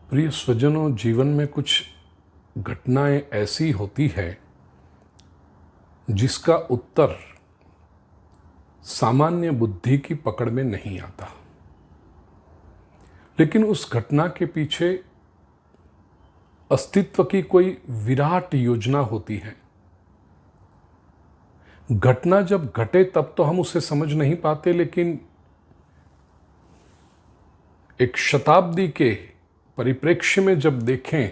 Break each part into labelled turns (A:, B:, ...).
A: प्रिय स्वजनों, जीवन में कुछ घटनाएं ऐसी होती है जिसका उत्तर सामान्य बुद्धि की पकड़ में नहीं आता, लेकिन उस घटना के पीछे अस्तित्व की कोई विराट योजना होती है। घटना जब घटे तब तो हम उसे समझ नहीं पाते, लेकिन एक शताब्दी के परिप्रेक्ष्य में जब देखें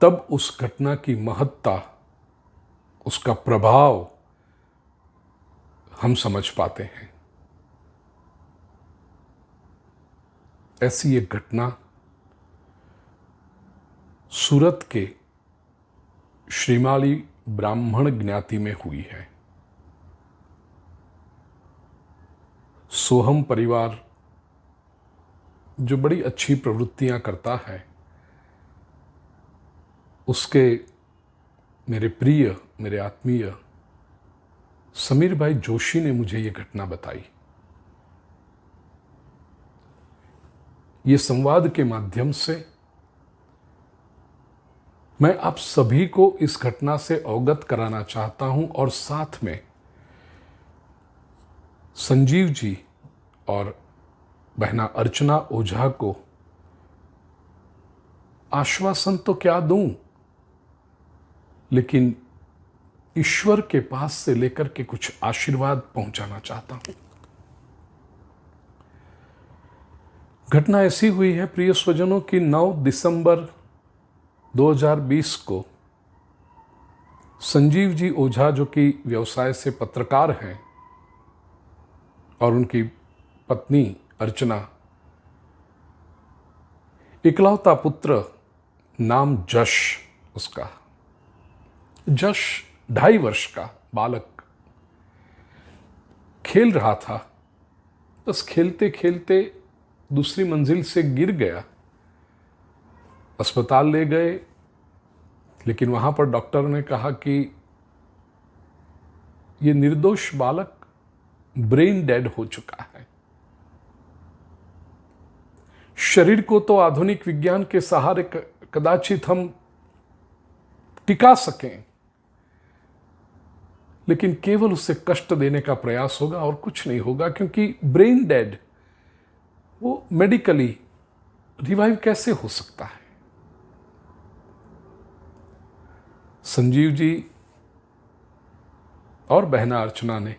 A: तब उस घटना की महत्ता, उसका प्रभाव हम समझ पाते हैं। ऐसी एक घटना सूरत के श्रीमाली ब्राह्मण ज्ञाति में हुई है। सोहम परिवार जो बड़ी अच्छी प्रवृत्तियां करता है, उसके मेरे प्रिय, मेरे आत्मीय समीर भाई जोशी ने मुझे ये घटना बताई। ये संवाद के माध्यम से मैं आप सभी को इस घटना से अवगत कराना चाहता हूं और साथ में संजीव जी और बहना अर्चना ओझा को आश्वासन तो क्या दूं, लेकिन ईश्वर के पास से लेकर के कुछ आशीर्वाद पहुंचाना चाहता हूं। घटना ऐसी हुई है प्रिय स्वजनों की 9 दिसंबर 2020 को संजीव जी ओझा, जो कि व्यवसाय से पत्रकार हैं, और उनकी पत्नी अर्चना, इकलौता पुत्र नाम जश, उसका जश 2.5 वर्ष का बालक खेल रहा था। बस खेलते खेलते दूसरी मंजिल से गिर गया। अस्पताल ले गए, लेकिन वहां पर डॉक्टर ने कहा कि यह निर्दोष बालक ब्रेन डेड हो चुका है। शरीर को तो आधुनिक विज्ञान के सहारे कदाचित हम टिका सकें, लेकिन केवल उसे कष्ट देने का प्रयास होगा और कुछ नहीं होगा, क्योंकि ब्रेन डेड वो मेडिकली रिवाइव कैसे हो सकता है। संजीव जी और बहना अर्चना ने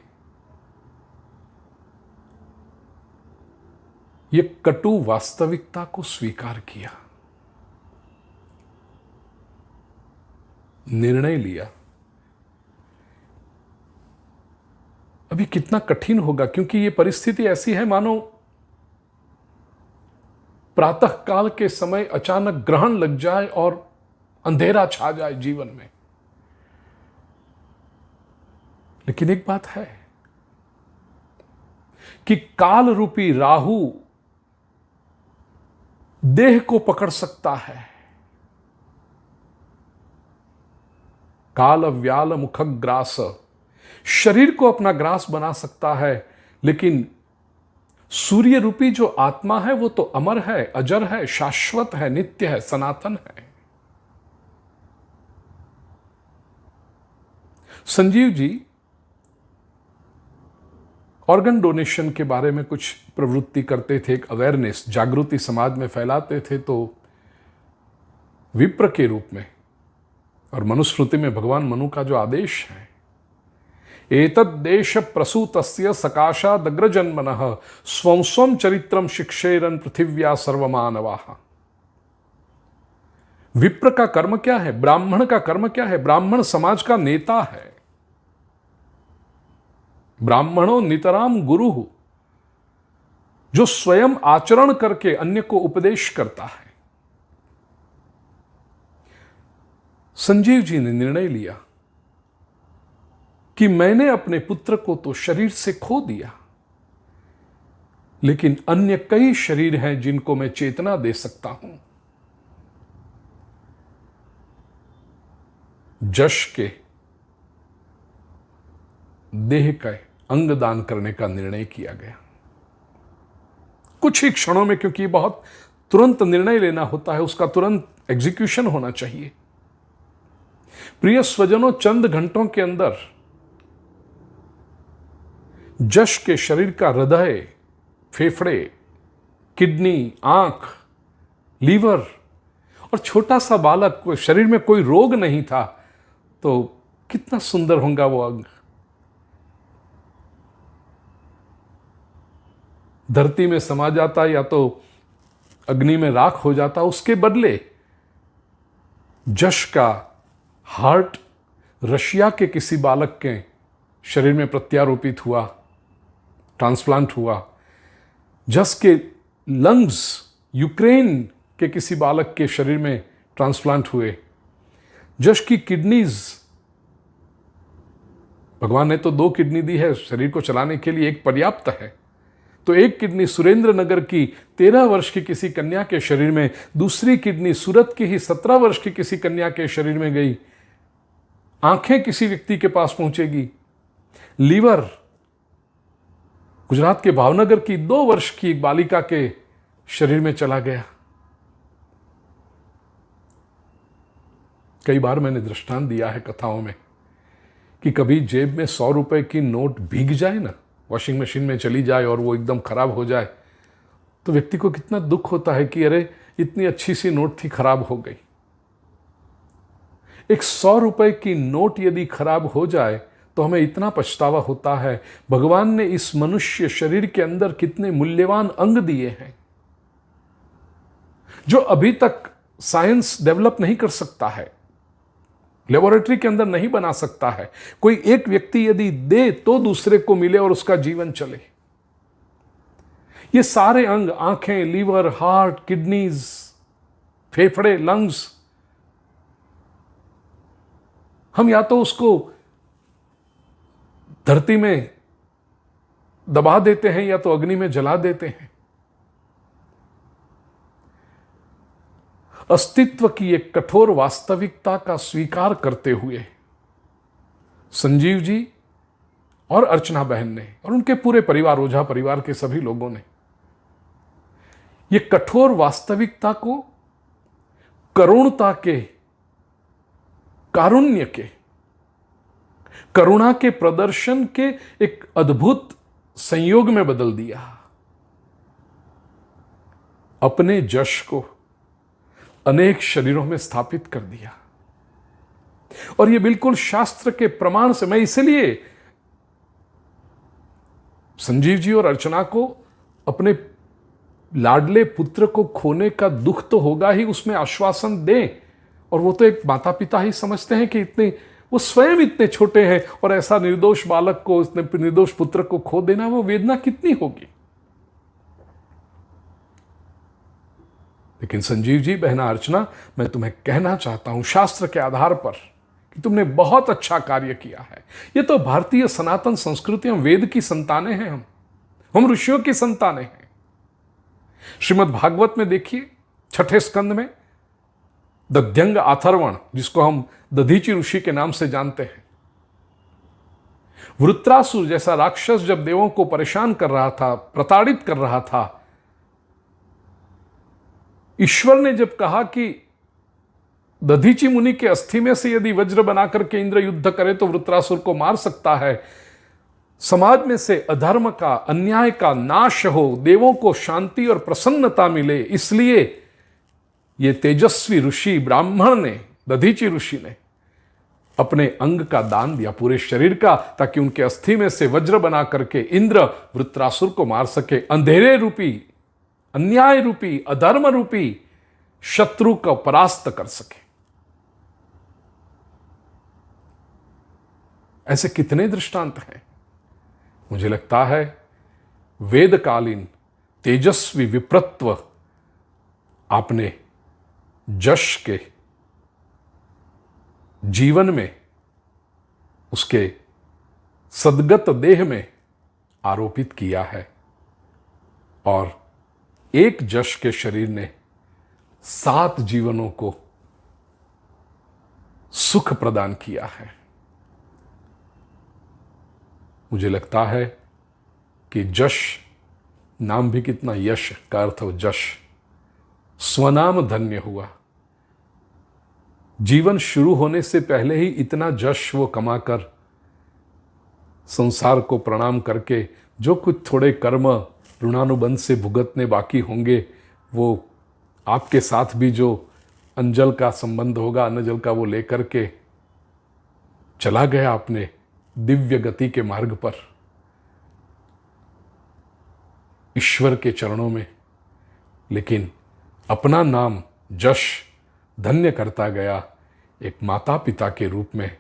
A: यह कटु वास्तविकता को स्वीकार किया, निर्णय लिया। अभी कितना कठिन होगा, क्योंकि यह परिस्थिति ऐसी है मानो प्रातः काल के समय अचानक ग्रहण लग जाए और अंधेरा छा जाए जीवन में। लेकिन एक बात है कि काल रूपी राहु देह को पकड़ सकता है, काल व्याल मुख ग्रास, शरीर को अपना ग्रास बना सकता है, लेकिन सूर्य रूपी जो आत्मा है वो तो अमर है, अजर है, शाश्वत है, नित्य है, सनातन है। संजीव जी ऑर्गन डोनेशन के बारे में कुछ प्रवृत्ति करते थे, एक अवेयरनेस, जागृति समाज में फैलाते थे। तो विप्र के रूप में, और मनुस्मृति में भगवान मनु का जो आदेश है, एतद् देश प्रसूतस्य सकाशादग्रजन्मनः स्वं स्वं चरित्रम शिक्षेरन पृथिव्या सर्वमानवाः। विप्र का कर्म क्या है, ब्राह्मण का कर्म क्या है? ब्राह्मण समाज का नेता है। ब्राह्मणों नितराम गुरु, जो स्वयं आचरण करके अन्य को उपदेश करता है। संजीव जी ने निर्णय लिया कि मैंने अपने पुत्र को तो शरीर से खो दिया, लेकिन अन्य कई शरीर हैं जिनको मैं चेतना दे सकता हूं। जश के देह का अंगदान करने का निर्णय किया गया कुछ ही क्षणों में, क्योंकि बहुत तुरंत निर्णय लेना होता है, उसका तुरंत एग्जीक्यूशन होना चाहिए। प्रिय स्वजनों, चंद घंटों के अंदर जश के शरीर का हृदय, फेफड़े, किडनी, आंख, लीवर और छोटा सा बालक, शरीर में कोई रोग नहीं था, तो कितना सुंदर होगा वो अंग। धरती में समा जाता या तो अग्नि में राख हो जाता, उसके बदले जश का हार्ट रशिया के किसी बालक के शरीर में प्रत्यारोपित हुआ, ट्रांसप्लांट हुआ। जश के लंग्स यूक्रेन के किसी बालक के शरीर में ट्रांसप्लांट हुए। जश की किडनीज, भगवान ने तो 2 किडनी दी है शरीर को चलाने के लिए, एक पर्याप्त है, तो एक किडनी सुरेंद्र नगर की 13 वर्ष की किसी कन्या के शरीर में, दूसरी किडनी सूरत की ही 17 वर्ष की किसी कन्या के शरीर में गई। आंखें किसी व्यक्ति के पास पहुंचेगी। लीवर गुजरात के भावनगर की 2 वर्ष की एक बालिका के शरीर में चला गया। कई बार मैंने दृष्टांत दिया है कथाओं में कि कभी जेब में 100 रुपए की नोट भीग जाए ना, वॉशिंग मशीन में चली जाए और वो एकदम खराब हो जाए, तो व्यक्ति को कितना दुख होता है कि अरे इतनी अच्छी सी नोट थी, खराब हो गई। एक 100 रुपए की नोट यदि खराब हो जाए तो हमें इतना पछतावा होता है। भगवान ने इस मनुष्य शरीर के अंदर कितने मूल्यवान अंग दिए हैं जो अभी तक साइंस डेवलप नहीं कर सकता है, लेबोरेटरी के अंदर नहीं बना सकता है। कोई एक व्यक्ति यदि दे तो दूसरे को मिले और उसका जीवन चले। ये सारे अंग, आंखें, लीवर, हार्ट, किडनीज, फेफड़े, लंग्स, हम या तो उसको धरती में दबा देते हैं या तो अग्नि में जला देते हैं। अस्तित्व की एक कठोर वास्तविकता का स्वीकार करते हुए संजीव जी और अर्चना बहन ने और उनके पूरे परिवार, ओझा परिवार के सभी लोगों ने ये कठोर वास्तविकता को करुणता के, कारुण्य के, करुणा के प्रदर्शन के एक अद्भुत संयोग में बदल दिया। अपने जश को अनेक शरीरों में स्थापित कर दिया। और यह बिल्कुल शास्त्र के प्रमाण से, मैं इसलिए संजीव जी और अर्चना को अपने लाडले पुत्र को खोने का दुख तो होगा ही, उसमें आश्वासन दें। और वो तो एक माता पिता ही समझते हैं कि इतने, वो स्वयं इतने छोटे हैं और ऐसा निर्दोष बालक को, इतने निर्दोष पुत्र को खो देना, वो वेदना कितनी होगी। लेकिन संजीव जी, बहना अर्चना, मैं तुम्हें कहना चाहता हूं शास्त्र के आधार पर कि तुमने बहुत अच्छा कार्य किया है। ये तो भारतीय सनातन संस्कृति, हम वेद की संतानें हैं, हम ऋषियों की संतानें हैं। श्रीमद् भागवत में देखिए 6ठे स्कंद में दध्यंग अथर्वण, जिसको हम दधीचि ऋषि के नाम से जानते हैं, वृत्रासुर जैसा राक्षस जब देवों को परेशान कर रहा था, प्रताड़ित कर रहा था, ईश्वर ने जब कहा कि दधीचि मुनि के अस्थि में से यदि वज्र बनाकर के इंद्र युद्ध करे तो वृत्रासुर को मार सकता है, समाज में से अधर्म का, अन्याय का नाश हो, देवों को शांति और प्रसन्नता मिले, इसलिए ये तेजस्वी ऋषि ब्राह्मण ने, दधीचि ऋषि ने अपने अंग का दान दिया, पूरे शरीर का, ताकि उनके अस्थि में से वज्र बना करके इंद्र वृत्रासुर को मार सके, अंधेरे रूपी, अन्याय रूपी, अधर्म रूपी शत्रु को परास्त कर सके। ऐसे कितने दृष्टांत हैं। मुझे लगता है वेदकालीन तेजस्वी विप्रत्व आपने जश के जीवन में, उसके सद्गत देह में आरोपित किया है। और एक जश के शरीर ने 7 जीवनों को सुख प्रदान किया है। मुझे लगता है कि जश नाम भी कितना, यश का अर्थ हो जश, स्वनाम धन्य हुआ। जीवन शुरू होने से पहले ही इतना यश वो कमाकर संसार को प्रणाम करके जो कुछ थोड़े कर्म ऋणानुबंध से भुगतने बाकी होंगे, वो आपके साथ भी जो अंजल का संबंध होगा, अन्न जल का, वो लेकर के चला गया अपने दिव्य गति के मार्ग पर, ईश्वर के चरणों में। लेकिन अपना नाम यश धन्य करता गया, एक माता पिता के रूप में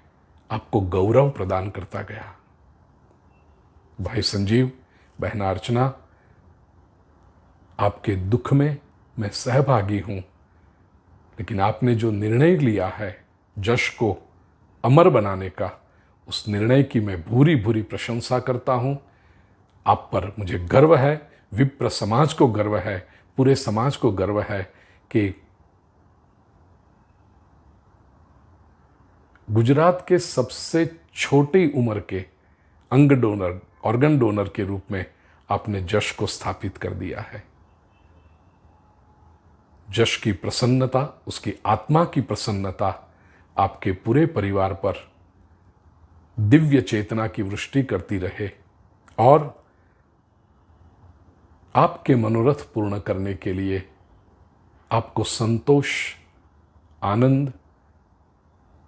A: आपको गौरव प्रदान करता गया। भाई संजीव, बहन अर्चना, आपके दुख में मैं सहभागी हूं, लेकिन आपने जो निर्णय लिया है यश को अमर बनाने का, उस निर्णय की मैं भूरी भूरी प्रशंसा करता हूं। आप पर मुझे गर्व है, विप्र समाज को गर्व है, पूरे समाज को गर्व है कि गुजरात के सबसे छोटी उम्र के अंग डोनर, ऑर्गन डोनर के रूप में आपने यश को स्थापित कर दिया है। यश की प्रसन्नता, उसकी आत्मा की प्रसन्नता आपके पूरे परिवार पर दिव्य चेतना की वृष्टि करती रहे और आपके मनोरथ पूर्ण करने के लिए, आपको संतोष, आनंद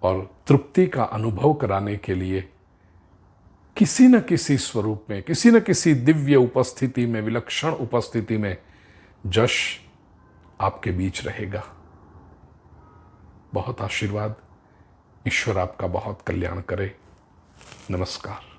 A: और तृप्ति का अनुभव कराने के लिए किसी न किसी स्वरूप में, किसी न किसी दिव्य उपस्थिति में, विलक्षण उपस्थिति में यश आपके बीच रहेगा। बहुत आशीर्वाद। ईश्वर आपका बहुत कल्याण करे। नमस्कार।